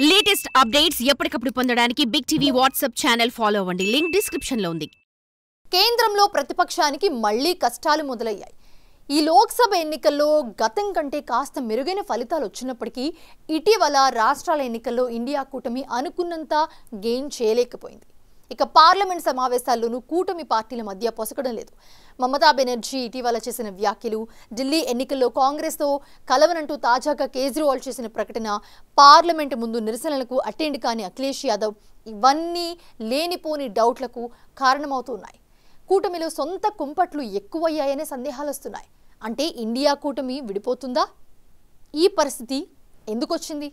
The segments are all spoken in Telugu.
లేటెస్ట్ అప్డేట్స్ ఎప్పటికప్పుడు పొందడానికి Big TV WhatsApp channel follow అవ్వండి. లింక్ డిస్క్రిప్షన్ లో ఉంది. కేంద్రంలో ప్రతిపక్షానికి మళ్లీ కష్టాలు మొదలయ్యాయి. ఈ లోక్సభ ఎన్నికల్లో గతం కంటే కాస్త మెరుగైన ఫలితాలు వచ్చినప్పటికీ ఇటీవల రాష్ట్రాల ఎన్నికల్లో ఇండియా కూటమి అనుకున్నంత గెయిన్ చేయలేకపోయింది. ఇక పార్లమెంట్ సమావేశాల్లోనూ కూటమి పార్టీల మధ్య పొసగడం లేదు. మమతా బెనర్జీ ఇటీవల చేసిన వ్యాఖ్యలు, ఢిల్లీ ఎన్నికల్లో కాంగ్రెస్తో కలవనంటూ తాజాగా కేజ్రీవాల్ చేసిన ప్రకటన, పార్లమెంట్ ముందు నిరసనలకు అటెండ్ కాని అఖిలేష్ యాదవ్ ఇవన్నీ లేనిపోని డౌట్లకు కారణమవుతున్నాయి. కూటమిలో సొంత కుంపట్లు ఎక్కువయ్యాయనే సందేహాలు వస్తున్నాయి. అంటే ఇండియా కూటమి విడిపోతుందా? ఈ పరిస్థితి ఎందుకొచ్చింది?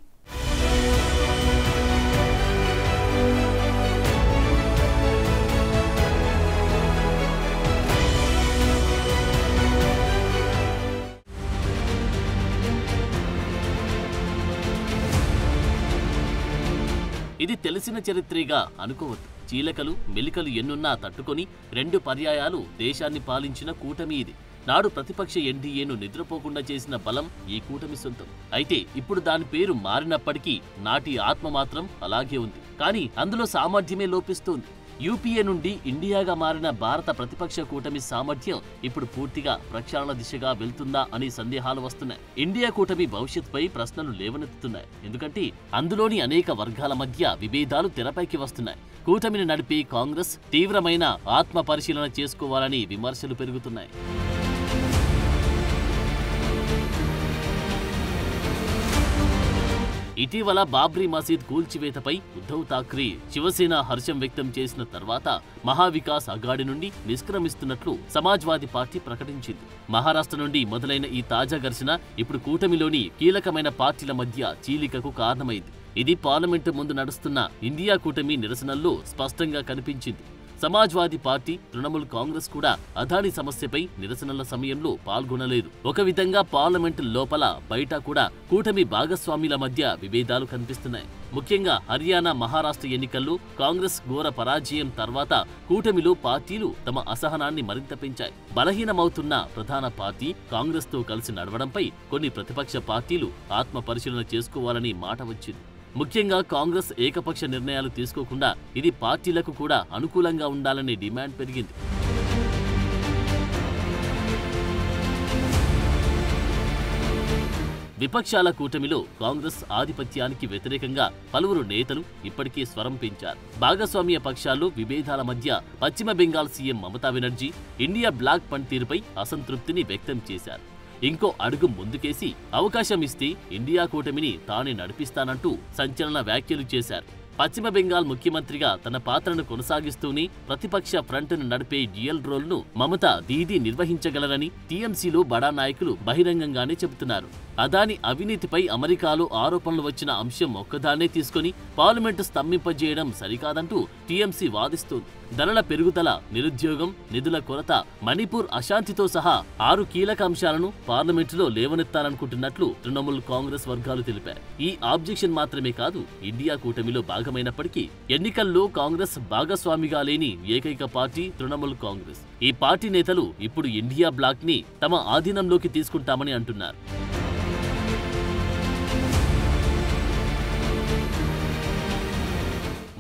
ఇది తెలిసిన చరిత్రేగా అనుకోవద్దు. చీలకలు మెలికలు ఎన్నున్నా తట్టుకొని 2 పర్యాయాలు దేశాన్ని పాలించిన కూటమి ఇది. నాడు ప్రతిపక్ష ఎన్డీఏను నిద్రపోకుండా చేసిన బలం ఈ కూటమి సొంతం. అయితే ఇప్పుడు దాని పేరు మారినప్పటికీ నాటి ఆత్మ మాత్రం అలాగే ఉంది. కానీ అందులో సామర్థ్యమే లోపిస్తోంది. యూపీఏ నుండి ఇండియాగా మారిన భారత ప్రతిపక్ష కూటమి సామర్థ్యం ఇప్పుడు పూర్తిగా ప్రక్షాళన దిశగా వెళ్తుందా అని సందేహాలు వస్తున్నాయి. ఇండియా కూటమి భవిష్యత్తుపై ప్రశ్నలు లేవనెత్తుతున్నాయి. ఎందుకంటే అందులోని అనేక వర్గాల మధ్య విభేదాలు తెరపైకి వస్తున్నాయి. కూటమిని నడిపే కాంగ్రెస్ తీవ్రమైన ఆత్మ పరిశీలన చేసుకోవాలని విమర్శలు పెరుగుతున్నాయి. ఇటీవల బాబ్రీ మసీద్ కూల్చివేతపై ఉద్ధవ్ ఠాక్రే శివసేన హర్షం వ్యక్తం చేసిన తర్వాత మహావికాస్ అఘాడి నుండి నిష్క్రమిస్తున్నట్లు సమాజ్వాదీ పార్టీ ప్రకటించింది. మహారాష్ట్ర నుండి మొదలైన ఈ తాజా ఘర్షణ ఇప్పుడు కూటమిలోని కీలకమైన పార్టీల మధ్య చీలికకు కారణమైంది. ఇది పార్లమెంటు ముందు నడుస్తున్న ఇండియా కూటమి నిరసనల్లో స్పష్టంగా కనిపించింది. సమాజ్వాదీ పార్టీ, తృణమూల్ కాంగ్రెస్ కూడా అదానీ సమస్యపై నిరసనల సమయంలో పాల్గొనలేదు. ఒక విధంగా పార్లమెంటు లోపల బయట కూడా కూటమి భాగస్వామ్యుల మధ్య విభేదాలు కనిపిస్తున్నాయి. ముఖ్యంగా హర్యానా, మహారాష్ట్ర ఎన్నికల్లో కాంగ్రెస్ ఘోర పరాజయం తర్వాత కూటమిలో పార్టీలు తమ అసహనాన్ని మరింత పెంచాయి. బలహీనమవుతున్న ప్రధాన పార్టీ కాంగ్రెస్తో కలిసి నడవడంపై కొన్ని ప్రతిపక్ష పార్టీలు ఆత్మ పరిశీలన చేసుకోవాలని మాట వచ్చింది. ముఖ్యంగా కాంగ్రెస్ ఏకపక్ష నిర్ణయాలు తీసుకోకుండా ఇది పార్టీలకు కూడా అనుకూలంగా ఉండాలనే డిమాండ్ పెరిగింది. విపక్షాల కూటమిలో కాంగ్రెస్ ఆధిపత్యానికి వ్యతిరేకంగా పలువురు నేతలు ఇప్పటికే స్వరం పెంచారు. భాగస్వామ్య పక్షాల్లో విభేదాల మధ్య పశ్చిమ Bengal CM Mamata Banerjee India bloc పనితీరుపై అసంతృప్తిని వ్యక్తం చేశారు. ఇంకో అడుగు ముందుకేసి అవకాశం ఇస్తే ఇండియా కూటమిని తానే నడిపిస్తానంటూ సంచలన వ్యాఖ్యలు చేశారు. పశ్చిమ బెంగాల్ ముఖ్యమంత్రిగా తన పాత్రను కొనసాగిస్తూనే ప్రతిపక్ష ఫ్రంట్ను నడిపే డ్యూయల్ రోల్ను మమత దీదీ నిర్వహించగలరని టీఎంసీలో బడా నాయకులు బహిరంగంగానే చెబుతున్నారు. అదానీ అవినీతిపై అమెరికాలో ఆరోపణలు వచ్చిన అంశం ఒక్కదాన్నే తీసుకుని పార్లమెంటు స్తంభింపజేయడం సరికాదంటూ టీఎంసీ వాదిస్తోంది. ధరల పెరుగుదల, నిరుద్యోగం, నిధుల కొరత, మణిపూర్ అశాంతితో సహా 6 కీలక అంశాలను పార్లమెంటులో లేవనెత్తాలనుకుంటున్నట్లు తృణమూల్ కాంగ్రెస్ వర్గాలు తెలిపారు. ఈ ఆబ్జెక్షన్ మాత్రమే కాదు, ఇండియా కూటమిలో భాగమైనప్పటికీ ఎన్నికల్లో కాంగ్రెస్ భాగస్వామిగా లేని ఏకైక పార్టీ తృణమూల్ కాంగ్రెస్. ఈ పార్టీ నేతలు ఇప్పుడు ఇండియా బ్లాక్ ని తమ ఆధీనంలోకి తీసుకుంటామని అంటున్నారు.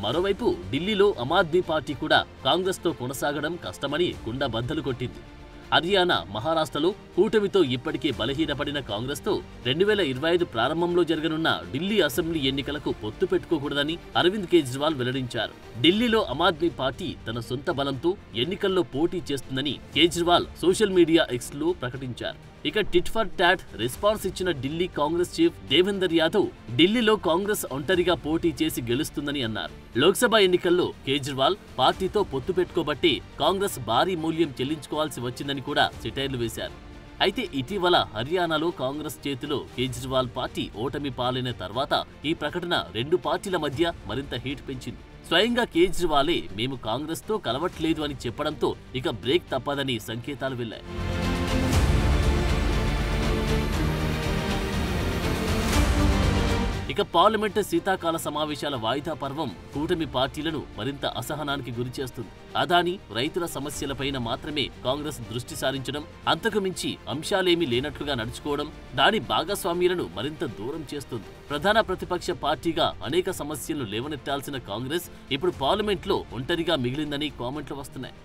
మరోవైపు ఢిల్లీలో ఆమ్ ఆద్మీ పార్టీ కూడా కాంగ్రెస్తో కొనసాగడం కష్టమని కుండ బద్దలు కొట్టింది. హర్యానా, మహారాష్ట్రలో కూటమితో ఇప్పటికే బలహీనపడిన కాంగ్రెస్తో 2025 ప్రారంభంలో జరగనున్న ఢిల్లీ అసెంబ్లీ ఎన్నికలకు పొత్తు పెట్టుకోకూడదని అరవింద్ కేజ్రీవాల్ వెల్లడించారు. ఢిల్లీలో ఆమ్ ఆద్మీ పార్టీ తన సొంత బలంతో ఎన్నికల్లో పోటీ చేస్తుందని కేజ్రీవాల్ సోషల్ మీడియా ఎక్స్లో ప్రకటించారు. ఇక టిట్ ఫర్ టాట్ రెస్పాన్స్ ఇచ్చిన ఢిల్లీ కాంగ్రెస్ చీఫ్ దేవేందర్ యాదవ్ ఢిల్లీలో కాంగ్రెస్ ఒంటరిగా పోటీ చేసి గెలుస్తుందని అన్నారు. లోక్సభ ఎన్నికల్లో కేజ్రీవాల్ పార్టీతో పొత్తు పెట్టుకోబట్టి కాంగ్రెస్ భారీ మూల్యం చెల్లించుకోవాల్సి వచ్చిందని కూడా సెటైర్లు వేశారు. అయితే ఇటీవల హర్యానాలో కాంగ్రెస్ చేతిలో కేజ్రీవాల్ పార్టీ ఓటమి పాలైన తర్వాత ఈ ప్రకటన 2 పార్టీల మధ్య మరింత హీట్ పెంచింది. స్వయంగా కేజ్రీవాలే మేము కాంగ్రెస్తో కలవట్లేదు అని చెప్పడంతో ఇక బ్రేక్ తప్పదని సంకేతాలు వెళ్లాయి. ఇక పార్లమెంటు శీతాకాల సమావేశాల వాయిదా పర్వం కూటమి పార్టీలను మరింత అసహనానికి గురిచేస్తుంది. అదాని రైతుల సమస్యలపైన మాత్రమే కాంగ్రెస్ దృష్టి సారించడం, అంతకు మించి అంశాలేమీ లేనట్లుగా నడుచుకోవడం దాని భాగస్వామ్యులను మరింత దూరం చేస్తుంది. ప్రధాన ప్రతిపక్ష పార్టీగా అనేక సమస్యలను లేవనెత్తాల్సిన కాంగ్రెస్ ఇప్పుడు పార్లమెంట్లో ఒంటరిగా మిగిలిందని కామెంట్లు వస్తున్నాయి.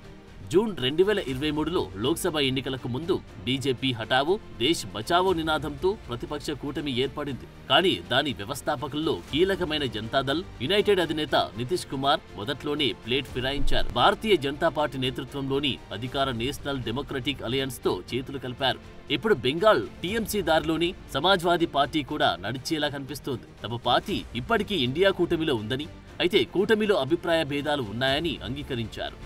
జూన్ 2023లో లోక్సభ ఎన్నికలకు ముందు బీజేపీ హఠావో దేశ్ బచావో నినాదంతో ప్రతిపక్ష కూటమి ఏర్పడింది. కానీ దాని వ్యవస్థాపకుల్లో కీలకమైన జనతాదళ్ యునైటెడ్ అధినేత నితీష్ కుమార్ మొదట్లోనే ప్లేట్ ఫిరాయించారు. భారతీయ జనతా పార్టీ నేతృత్వంలోని అధికార నేషనల్ డెమోక్రటిక్ అలయన్స్ తో చేతులు కలిపారు. ఇప్పుడు బెంగాల్ టీఎంసీ దారిలోని సమాజ్వాదీ పార్టీ కూడా నడిచేలా కనిపిస్తోంది. తమ పార్టీ ఇప్పటికీ ఇండియా కూటమిలో ఉందని, అయితే కూటమిలో అభిప్రాయ భేదాలు ఉన్నాయని అంగీకరించారు.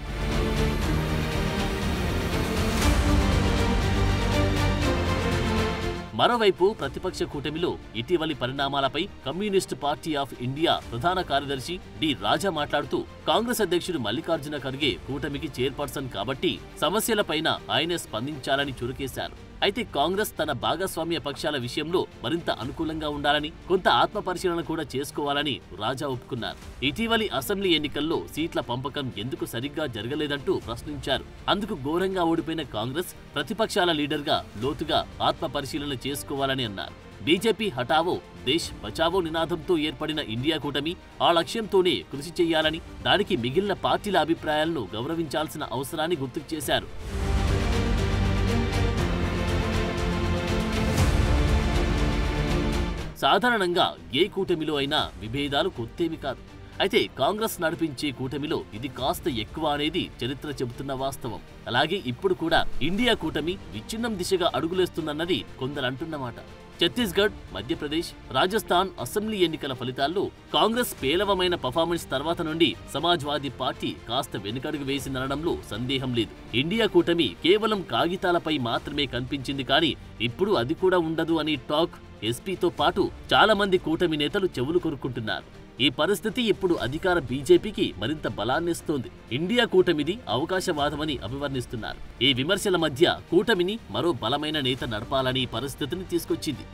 మరోవైపు ప్రతిపక్ష కూటమిలో ఇటీవలి పరిణామాలపై కమ్యూనిస్టు పార్టీ ఆఫ్ ఇండియా ప్రధాన కార్యదర్శి డి రాజా మాట్లాడుతూ, కాంగ్రెస్ అధ్యక్షుడు మల్లికార్జున ఖర్గే కూటమికి చైర్పర్సన్ కాబట్టి సమస్యలపైన ఆయనే స్పందించాలని చురుకేశారు. అయితే కాంగ్రెస్ తన భాగస్వామ్య పక్షాల విషయంలో మరింత అనుకూలంగా ఉండాలని, కొంత ఆత్మపరిశీలన కూడా చేసుకోవాలని రాజా ఒప్పుకున్నారు. ఇటీవలి అసెంబ్లీ ఎన్నికల్లో సీట్ల పంపకం ఎందుకు సరిగ్గా జరగలేదంటూ ప్రశ్నించారు. అందుకు ఘోరంగా ఓడిపోయిన కాంగ్రెస్ ప్రతిపక్షాల లీడర్గా లోతుగా ఆత్మపరిశీలన చేసుకోవాలని అన్నారు. బీజేపీ హఠావో దేశ్ బచావో నినాదంతో ఏర్పడిన ఇండియా కూటమి ఆ లక్ష్యంతోనే కృషి చేయాలని, దానికి మిగిలిన పార్టీల అభిప్రాయాలను గౌరవించాల్సిన అవసరాన్ని గుర్తుకు చేశారు. సాధారణంగా ఏ కూటమిలో అయినా విభేదాలు కొత్తేమి కాదు. అయితే కాంగ్రెస్ నడిపించే కూటమిలో ఇది కాస్త ఎక్కువ అనేది చరిత్ర చెబుతున్న వాస్తవం. అలాగే ఇప్పుడు కూడా ఇండియా కూటమి విచ్ఛిన్నం దిశగా అడుగులేస్తుందన్నది కొందరంటున్నమాట. ఛత్తీస్గఢ్, మధ్యప్రదేశ్, రాజస్థాన్ అసెంబ్లీ ఎన్నికల ఫలితాల్లో కాంగ్రెస్ పేలవమైన పర్ఫార్మెన్స్ తర్వాత నుండి సమాజ్వాదీ పార్టీ కాస్త వెనుకడుగు వేసిందనడంలో సందేహం లేదు. ఇండియా కూటమి కేవలం కాగితాలపై మాత్రమే కనిపించింది, కానీ ఇప్పుడు అది కూడా ఉండదు అని టాక్ ఎస్పీతో పాటు చాలా మంది కూటమి నేతలు చెవులు కొరుక్కుంటున్నారు. ఈ పరిస్థితి ఇప్పుడు అధికార బీజేపీకి మరింత బలాన్నిస్తోంది. ఇండియా కూటమిది అవకాశవాదమని అభివర్ణిస్తున్నారు. ఈ విమర్శల మధ్య కూటమిని మరో బలమైన నేత నడపాలని పరిస్థితిని తీసుకొచ్చింది.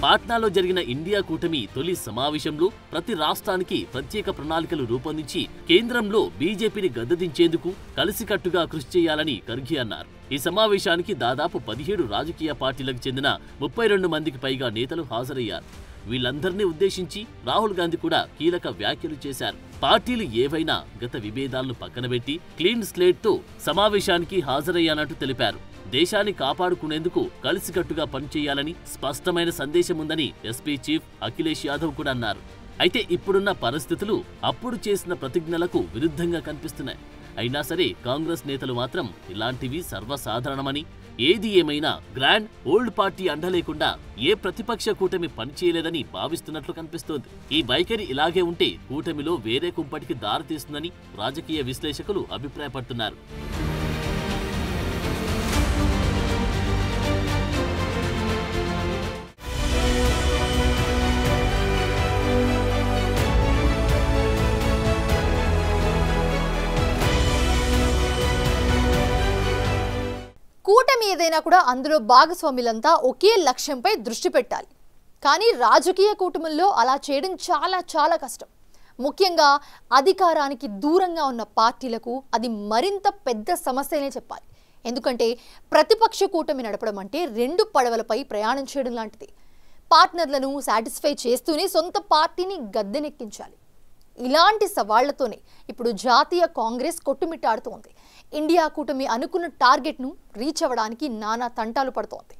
పాట్నాలో జరిగిన ఇండియా కూటమి తొలి సమావేశంలో ప్రతి రాష్ట్రానికి ప్రత్యేక ప్రణాళికలు రూపొందించి కేంద్రంలో బీజేపీని గద్దెదించేందుకు కలిసికట్టుగా కృషి చేయాలని ఖర్గే అన్నారు. ఈ సమావేశానికి దాదాపు 17 రాజకీయ పార్టీలకు చెందిన 32 మందికి పైగా నేతలు హాజరయ్యారు. వీళ్ళందరినీ ఉద్దేశించి రాహుల్ గాంధీ కూడా కీలక వ్యాఖ్యలు చేశారు. పార్టీలు ఏవైనా గత విభేదాలను పక్కనబెట్టి క్లీన్ స్లేట్ తో సమావేశానికి హాజరయ్యానంటూ తెలిపారు. దేశాన్ని కాపాడుకునేందుకు కలిసికట్టుగా పనిచేయాలని స్పష్టమైన సందేశం ఉందని ఎస్పీ చీఫ్ అఖిలేష్ యాదవ్ కూడా అన్నారు. అయితే ఇప్పుడున్న పరిస్థితులు అప్పుడు చేసిన ప్రతిజ్ఞలకు విరుద్ధంగా కనిపిస్తున్నాయి. అయినా సరే కాంగ్రెస్ నేతలు మాత్రం ఇలాంటివి సర్వసాధారణమని, ఏది ఏమైనా గ్రాండ్ ఓల్డ్ పార్టీ అండ లేకుండా ఏ ప్రతిపక్ష కూటమి పనిచేయలేదని భావిస్తున్నట్లు కనిపిస్తోంది. ఈ వైఖరి ఇలాగే ఉంటే కూటమిలో వేరే కుంపటికి దారితీస్తుందని రాజకీయ విశ్లేషకులు అభిప్రాయపడుతున్నారు. కూటమి ఏదైనా కూడా అందులో భాగస్వాములంతా ఒకే లక్ష్యంపై దృష్టి పెట్టాలి. కానీ రాజకీయ కూటముల్లో అలా చేయడం చాలా చాలా కష్టం. ముఖ్యంగా అధికారానికి దూరంగా ఉన్న పార్టీలకు అది మరింత పెద్ద సమస్యనే చెప్పాలి. ఎందుకంటే ప్రతిపక్ష కూటమి నడపడం అంటే 2 పడవలపై ప్రయాణం చేయడం లాంటిది. పార్ట్నర్లను సాటిస్ఫై చేస్తూనే సొంత పార్టీని గద్దెనెక్కించాలి. ఇలాంటి సవాళ్లతోనే ఇప్పుడు జాతీయ కాంగ్రెస్ కొట్టుమిట్టాడుతోంది. ఇండియా కూటమి అనుకున్న టార్గెట్ను రీచ్ అవ్వడానికి నానా తంటాలు పడుతోంది.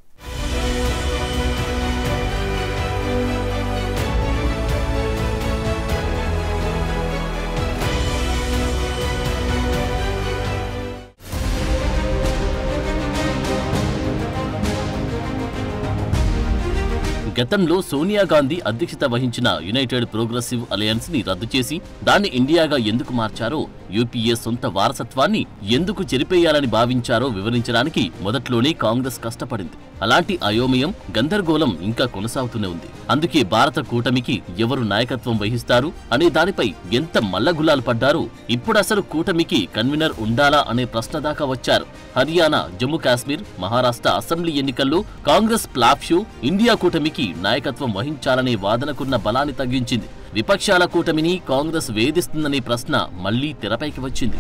గతంలో సోనియా గాంధీ అధ్యక్షత వహించిన యునైటెడ్ ప్రోగ్రెసివ్ అలయన్స్ ని రద్దు చేసి దాన్ని ఇండియాగా ఎందుకు మార్చారో యూపీఏ సొంత వారసత్వాన్ని ఎందుకు చెరిపేయాలని భావించారో వివరించడానికి మొదట్లోనే కాంగ్రెస్ కష్టపడింది. అలాంటి అయోమయం, గందరగోళం ఇంకా కొనసాగుతూనే ఉంది. అందుకే భారత కూటమికి ఎవరు నాయకత్వం వహిస్తారు అనే దానిపై ఎంత మల్లగులాలు పడ్డారు. ఇప్పుడు అసలు కూటమికి కన్వీనర్ ఉండాలా అనే ప్రశ్న దాకా వచ్చారు. హర్యానా, జమ్మూ కాశ్మీర్, మహారాష్ట్ర అసెంబ్లీ ఎన్నికల్లో కాంగ్రెస్ ఫ్లాప్ షో ఇండియా కూటమికి నాయకత్వం వహించాలనే వాదనకున్న బలాన్ని తగ్గించింది. విపక్షాల కూటమిని కాంగ్రెస్ వేధిస్తుందనే ప్రశ్న మళ్లీ తెరపైకి వచ్చింది.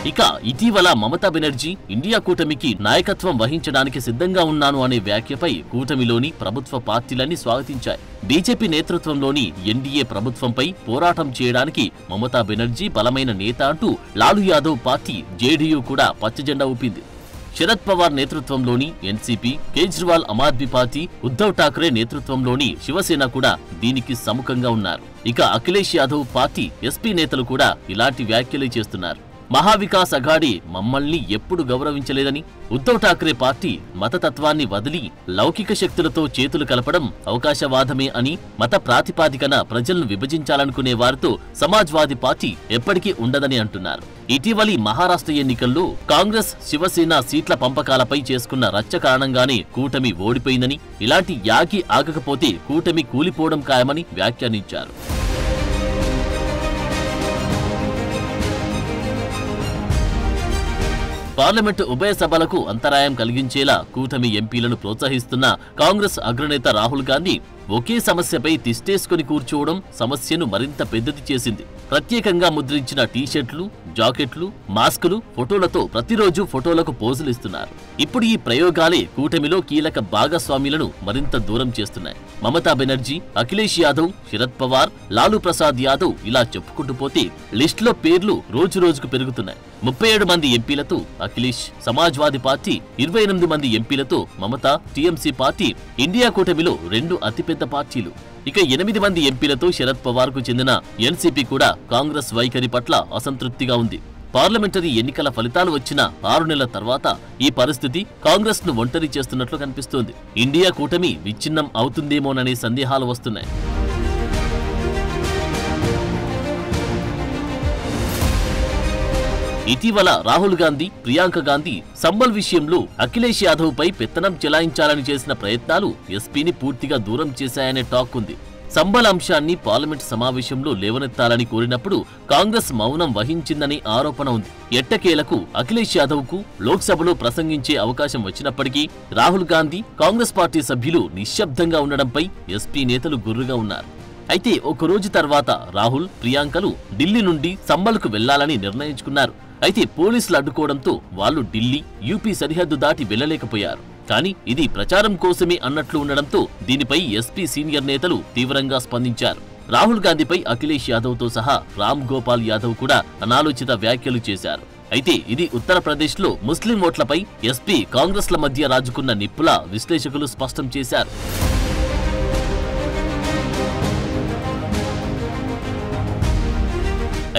ఇక ఇటీవల మమతా బెనర్జీ ఇండియా కూటమికి నాయకత్వం వహించడానికి సిద్ధంగా ఉన్నాను అనే వ్యాఖ్యపై కూటమిలోని ప్రభుత్వ పార్టీలన్నీ స్వాగతించాయి. బీజేపీ నేతృత్వంలోని ఎన్డీఏ ప్రభుత్వంపై పోరాటం చేయడానికి మమతా బెనర్జీ బలమైన నేత అంటూ లాలూ యాదవ్ పార్టీ జేడీయూ కూడా పచ్చజెండా ఊపింది. శరద్ పవార్ నేతృత్వంలోని ఎన్సీపీ, కేజ్రీవాల్ ఆమ్ ఆద్మీ పార్టీ, ఉద్ధవ్ ఠాక్రే నేతృత్వంలోని శివసేన కూడా దీనికి సముఖంగా ఉన్నారు. ఇక అఖిలేష్ యాదవ్ పార్టీ ఎస్పీ నేతలు కూడా ఇలాంటి వ్యాఖ్యలే చేస్తున్నారు. మహావికాస్ అఘాడీ మమ్మల్ని ఎప్పుడు గౌరవించలేదని, ఉద్ధవ్ ఠాక్రే పార్టీ మతతత్వాన్ని వదిలి లౌకిక శక్తులతో చేతులు కలపడం అవకాశవాదమే అని, మత ప్రాతిపాదికన ప్రజలను విభజించాలనుకునే వారితో సమాజ్వాదీ పార్టీ ఎప్పటికీ ఉండదని అంటున్నారు. ఇటీవలి మహారాష్ట్ర ఎన్నికల్లో కాంగ్రెస్, శివసేన సీట్ల పంపకాలపై చేసుకున్న రచ్చ కారణంగానే కూటమి ఓడిపోయిందని, ఇలాంటి యాగి ఆగకపోతే కూటమి కూలిపోవడం ఖాయమని వ్యాఖ్యానించారు. పార్లమెంటు ఉభయ సభలకు అంతరాయం కలిగించేలా కూటమి ఎంపీలను ప్రోత్సహిస్తున్న కాంగ్రెస్ అగ్రనేత రాహుల్ గాంధీ ఒకే సమస్యపై తిష్టేసుకుని కూర్చోవడం సమస్యను మరింత పెద్దది చేసింది. ప్రత్యేకంగా ముద్రించిన టీషర్ట్లు, జాకెట్లు, మాస్కులు, ఫోటోలతో ప్రతిరోజు ఫోటోలకు పోజులిస్తున్నారు. ఇప్పుడు ఈ ప్రయోగాలే కూటమిలో కీలక భాగస్వాములను మరింత దూరం చేస్తున్నాయి. మమతా బెనర్జీ, అఖిలేష్ యాదవ్, శరద్ పవార్, లాలూ ప్రసాద్ యాదవ్ ఇలా చెప్పుకుంటూ పోతే లిస్టులో పేర్లు రోజురోజుకు పెరుగుతున్నాయి. 37 మంది ఎంపీలతో అఖిలేష్, సమాజ్వాదీ పార్టీ, 28 మంది ఎంపీలతో మమతా, టీఎంసీ పార్టీ ఇండియా కూటమిలో 2 అతిపెద్ద పార్టీలు. ఇక 8 మంది ఎంపీలతో శరద్ పవార్ కు చెందిన ఎన్సీపీ కూడా కాంగ్రెస్ వైఖరి పట్ల అసంతృప్తిగా ఉంది. పార్లమెంటరీ ఎన్నికల ఫలితాలు వచ్చిన 6 నెలల తర్వాత ఈ పరిస్థితి కాంగ్రెస్ ను ఒంటరి చేస్తున్నట్లు కనిపిస్తోంది. ఇండియా కూటమి విచ్ఛిన్నం అవుతుందేమోననే సందేహాలు వస్తున్నాయి. ఇటీవల రాహుల్ గాంధీ, ప్రియాంక గాంధీ సంబల్ విషయంలో అఖిలేష్ యాదవ్ పై పెత్తనం చెలాయించాలని చేసిన ప్రయత్నాలు ఎస్పీని పూర్తిగా దూరం చేశాయనే టాక్ ఉంది. సంబల్ అంశాన్ని పార్లమెంట్ సమావేశంలో లేవనెత్తాలని కోరినప్పుడు కాంగ్రెస్ మౌనం వహించిందని ఆరోపణ ఉంది. ఎట్టకేలకు అఖిలేష్ యాదవ్ కు లోక్సభలో ప్రసంగించే అవకాశం వచ్చినప్పటికీ రాహుల్ గాంధీ, కాంగ్రెస్ పార్టీ సభ్యులు నిశ్శబ్దంగా ఉండడంపై ఎస్పీ నేతలు గుర్రుగా ఉన్నారు. అయితే ఒకరోజు తర్వాత రాహుల్, ప్రియాంకలు ఢిల్లీ నుండి సంబల్కు వెళ్లాలని నిర్ణయించుకున్నారు. అయితే పోలీసులు అడ్డుకోవడంతో వాళ్లు ఢిల్లీ, యూపీ సరిహద్దు దాటి వెళ్లలేకపోయారు. కానీ ఇది ప్రచారం కోసమే అన్నట్లు ఉండడంతో దీనిపై ఎస్పీ సీనియర్ నేతలు తీవ్రంగా స్పందించారు. రాహుల్ గాంధీపై అఖిలేష్ యాదవ్ తో సహా రామ్ గోపాల్ యాదవ్ కూడా అనాలోచిత వ్యాఖ్యలు చేశారు. అయితే ఇది ఉత్తరప్రదేశ్లో ముస్లిం ఓట్లపై ఎస్పీ, కాంగ్రెస్ల మధ్య రాజుకున్న నిప్పులా విశ్లేషకులు స్పష్టం చేశారు.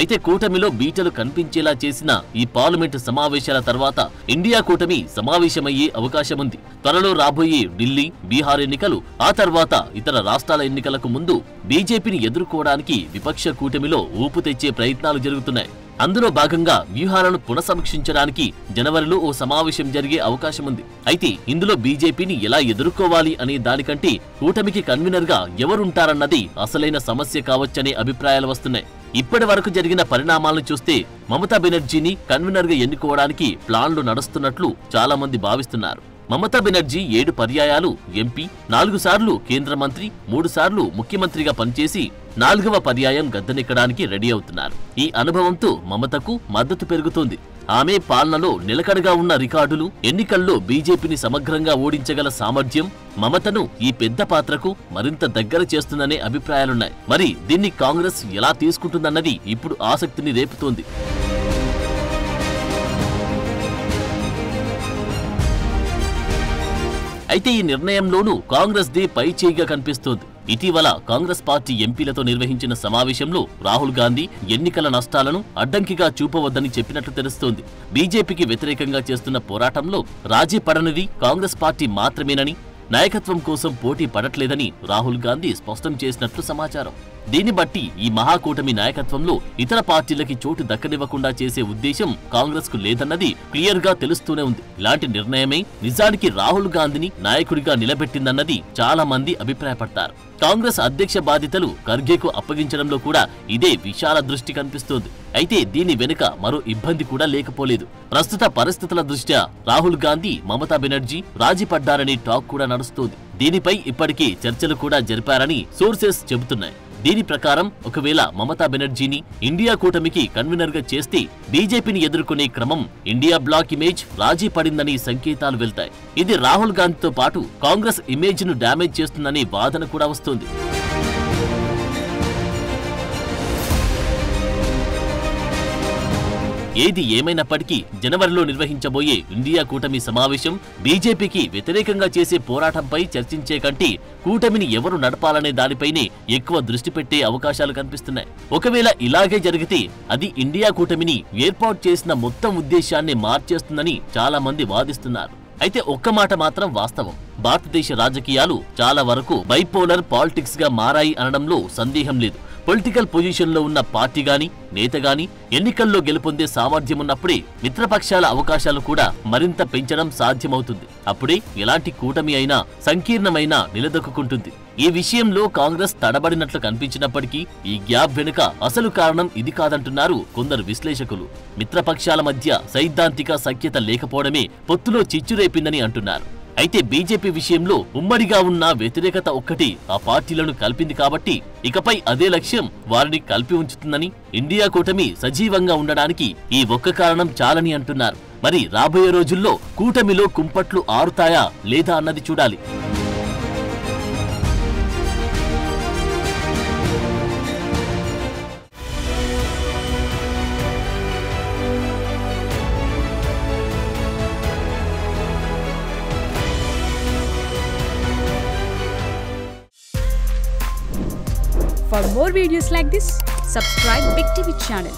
అయితే కూటమిలో బీటలు కనిపించేలా చేసిన ఈ పార్లమెంటు సమావేశాల తర్వాత ఇండియా కూటమి సమావేశమయ్యే అవకాశముంది. త్వరలో రాబోయే ఢిల్లీ, బీహార్ ఎన్నికలు, ఆ తర్వాత ఇతర రాష్ట్రాల ఎన్నికలకు ముందు బీజేపీని ఎదుర్కోవడానికి విపక్ష కూటమిలో ఊపు తెచ్చే ప్రయత్నాలు జరుగుతున్నాయి. అందులో భాగంగా వ్యూహాలను పునఃసమీక్షించడానికి జనవరిలో ఓ సమావేశం జరిగే అవకాశముంది. అయితే ఇందులో బీజేపీని ఎలా ఎదుర్కోవాలి అనే దానికంటే కూటమికి కన్వీనర్ గా ఎవరుంటారన్నది అసలైన సమస్య కావచ్చనే అభిప్రాయాలు వస్తున్నాయి. ఇప్పటి వరకు జరిగిన పరిణామాలను చూస్తే మమతా బెనర్జీని కన్వీనర్ గా ఎన్నుకోవడానికి ప్లాన్లు నడుస్తున్నట్లు చాలా మంది భావిస్తున్నారు. మమతా బెనర్జీ 7 పర్యాయాలు ఎంపీ, 4 సార్లు కేంద్ర మంత్రి, 3 సార్లు ముఖ్యమంత్రిగా పనిచేసి 4వ పర్యాయం గద్దెనెక్కడానికి రెడీ అవుతున్నారు. ఈ అనుభవంతో మమతకు మద్దతు పెరుగుతోంది. ఆమె పాలనలో నిలకడగా ఉన్న రికార్డులు, ఎన్నికల్లో బీజేపీని సమగ్రంగా ఓడించగల సామర్థ్యం మమతను ఈ పెద్ద పాత్రకు మరింత దగ్గర చేస్తుందనే అభిప్రాయాలున్నాయి. మరి దీన్ని కాంగ్రెస్ ఎలా తీసుకుంటుందన్నది ఇప్పుడు ఆసక్తిని రేపుతోంది. అయితే ఈ నిర్ణయంలోనూ కాంగ్రెస్ దే పై చేయిగా కనిపిస్తోంది. ఇటీవల కాంగ్రెస్ పార్టీ ఎంపీలతో నిర్వహించిన సమావేశంలో రాహుల్ గాంధీ ఎన్నికల నష్టాలను అడ్డంకిగా చూపవద్దని చెప్పినట్లు తెలుస్తోంది. బీజేపీకి వ్యతిరేకంగా చేస్తున్న పోరాటంలో రాజీ పడనిది కాంగ్రెస్ పార్టీ మాత్రమేనని, నాయకత్వం కోసం పోటీ పడట్లేదని రాహుల్ గాంధీ స్పష్టం చేసినట్లు సమాచారం. దీన్ని బట్టి ఈ మహాకూటమి నాయకత్వంలో ఇతర పార్టీలకి చోటు దక్కనివ్వకుండా చేసే ఉద్దేశం కాంగ్రెస్ కు లేదన్నది క్లియర్ గా తెలుస్తూనే ఉంది. ఇలాంటి నిర్ణయమే నిజానికి రాహుల్ గాంధీని నాయకుడిగా నిలబెట్టిందన్నది చాలా మంది అభిప్రాయపడతారు. కాంగ్రెస్ అధ్యక్ష బాధ్యతలు ఖర్గేకు అప్పగించడంలో కూడా ఇదే విశాల దృష్టి కనిపిస్తోంది. అయితే దీని వెనుక మరో ఇబ్బంది కూడా లేకపోలేదు. ప్రస్తుత పరిస్థితుల దృష్ట్యా రాహుల్ గాంధీ, మమతా బెనర్జీ రాజీ పడ్డారని టాక్ కూడా నడుస్తోంది. దీనిపై ఇప్పటికే చర్చలు కూడా జరిపారని సోర్సెస్ చెబుతున్నాయి. దీని ప్రకారం ఒకవేళ మమతా బెనర్జీని ఇండియా కూటమికి కన్వీనర్ గా చేస్తే బీజేపీని ఎదుర్కొనే క్రమం ఇండియా బ్లాక్ ఇమేజ్ రాజీ పడిందని సంకేతాలు వెళ్తాయి. ఇది రాహుల్ గాంధీతో పాటు కాంగ్రెస్ ఇమేజ్ ను డ్యామేజ్ చేస్తుందనే వాదన కూడా వస్తోంది. ఏది ఏమైనప్పటికీ జనవరిలో నిర్వహించబోయే ఇండియా కూటమి సమావేశం బీజేపీకి వ్యతిరేకంగా చేసే పోరాటంపై చర్చించే కంటే కూటమిని ఎవరు నడపాలనే దానిపైనే ఎక్కువ దృష్టి పెట్టే అవకాశాలు కనిపిస్తున్నాయి. ఒకవేళ ఇలాగే జరిగితే అది ఇండియా కూటమిని ఏర్పాటు చేసిన మొత్తం ఉద్దేశాన్ని మార్చేస్తుందని చాలా మంది వాదిస్తున్నారు. అయితే ఒక్క మాట మాత్రం వాస్తవం. భారతదేశ రాజకీయాలు చాలా వరకు బైపోలర్ పాలిటిక్స్ గా మారాయి అనడంలో సందేహం లేదు. పొలిటికల్ పొజిషన్ లో ఉన్న పార్టీ గాని, నేత గాని ఎన్నికల్లో గెలుపొందే సామర్థ్యం ఉన్నప్పుడే మిత్రపక్షాల అవకాశాలు కూడా మరింత పెంచడం సాధ్యమవుతుంది. అప్పుడే ఎలాంటి కూటమి అయినా సంకీర్ణమైన నిలదొక్కుంటుంది. ఈ విషయంలో కాంగ్రెస్ తడబడినట్లు కనిపించినప్పటికీ ఈ గ్యాప్ వెనుక అసలు కారణం ఇది కాదంటున్నారు కొందరు విశ్లేషకులు. మిత్రపక్షాల మధ్య సైద్ధాంతిక సఖ్యత లేకపోవడమే పొత్తులో చిచ్చురేపిందని అంటున్నారు. అయితే బీజేపీ విషయంలో ఉమ్మడిగా ఉన్న వ్యతిరేకత ఒక్కటి ఆ పార్టీలను కలిపింది కాబట్టి ఇకపై అదే లక్ష్యం వారిని కలిపి ఉంచుతుందని, ఇండియా కూటమి సజీవంగా ఉండడానికి ఈ ఒక్క కారణం చాలని అంటున్నారు. మరి రాబోయే రోజుల్లో కూటమిలో కుంపట్లు ఆరుతాయా లేదా అన్నది చూడాలి. For more videos like this, subscribe Big TV channel.